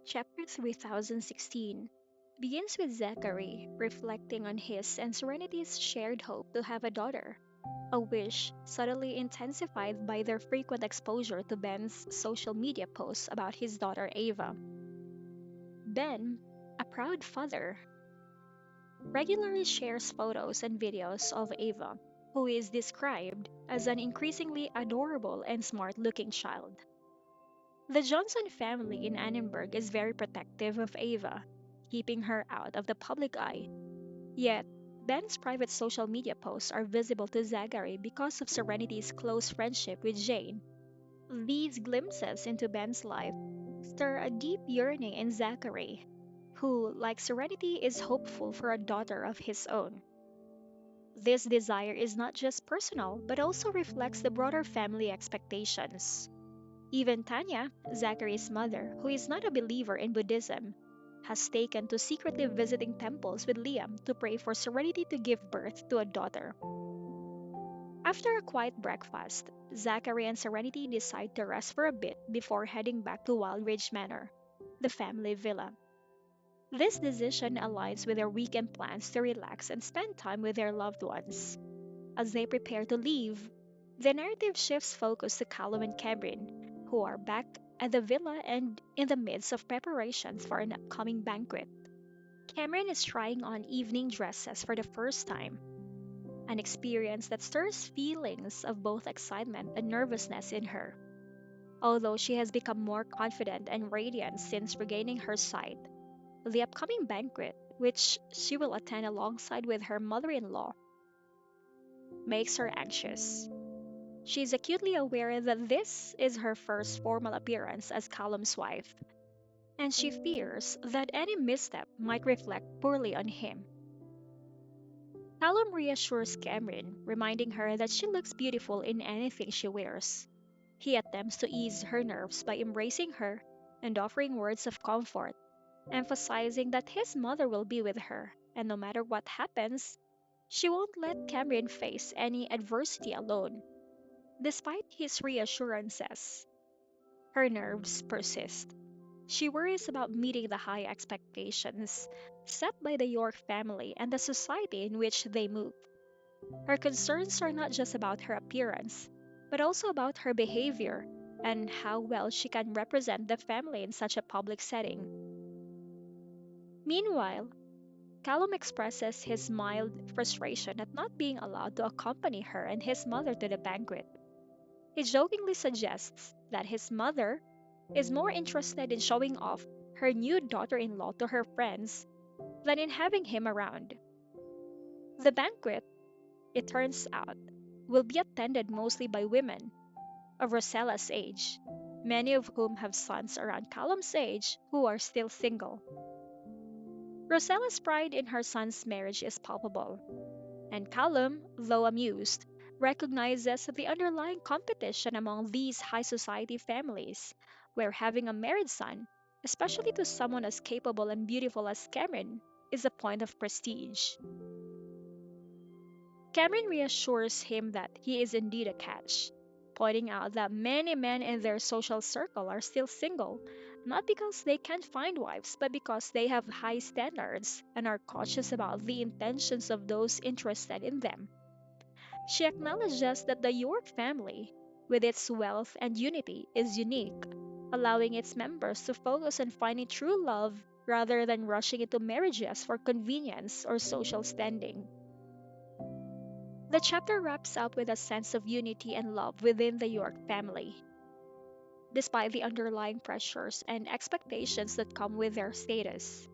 Chapter 3016 begins with Zachary reflecting on his and Serenity's shared hope to have a daughter, a wish subtly intensified by their frequent exposure to Ben's social media posts about his daughter Ava. Ben, a proud father, regularly shares photos and videos of Ava, who is described as an increasingly adorable and smart looking child. The Johnson family in Annenberg is very protective of Ava, keeping her out of the public eye. Yet, Ben's private social media posts are visible to Zachary because of Serenity's close friendship with Jane. These glimpses into Ben's life stir a deep yearning in Zachary, who, like Serenity, is hopeful for a daughter of his own. This desire is not just personal, but also reflects the broader family expectations. Even Tanya, Zachary's mother, who is not a believer in Buddhism, has taken to secretly visiting temples with Liam to pray for Serenity to give birth to a daughter. After a quiet breakfast, Zachary and Serenity decide to rest for a bit before heading back to Wild Ridge Manor, the family villa. This decision aligns with their weekend plans to relax and spend time with their loved ones. As they prepare to leave, the narrative shifts focus to Callum and Cameron, who are back at the villa and in the midst of preparations for an upcoming banquet. Cameron is trying on evening dresses for the first time, an experience that stirs feelings of both excitement and nervousness in her. Although she has become more confident and radiant since regaining her sight, the upcoming banquet, which she will attend alongside with her mother in law, makes her anxious. She is acutely aware that this is her first formal appearance as Callum's wife, and she fears that any misstep might reflect poorly on him. Callum reassures Cameron, reminding her that she looks beautiful in anything she wears. He attempts to ease her nerves by embracing her and offering words of comfort, emphasizing that his mother will be with her, and no matter what happens, she won't let Cameron face any adversity alone. Despite his reassurances, her nerves persist. She worries about meeting the high expectations set by the York family and the society in which they move. Her concerns are not just about her appearance, but also about her behavior and how well she can represent the family in such a public setting. Meanwhile, Callum expresses his mild frustration at not being allowed to accompany her and his mother to the banquet. He jokingly suggests that his mother is more interested in showing off her new daughter in law to her friends than in having him around. The banquet, it turns out, will be attended mostly by women of Rosella's age, many of whom have sons around Callum's age who are still single. Rosella's pride in her son's marriage is palpable, and Callum, though amused, recognizes the underlying competition among these high society families, where having a married son, especially to someone as capable and beautiful as Cameron, is a point of prestige. Cameron reassures him that he is indeed a catch, pointing out that many men in their social circle are still single, not because they can't find wives, but because they have high standards and are cautious about the intentions of those interested in them. She acknowledges that the York family, with its wealth and unity, is unique, allowing its members to focus on finding true love rather than rushing into marriages for convenience or social standing. The chapter wraps up with a sense of unity and love within the York family, despite the underlying pressures and expectations that come with their status.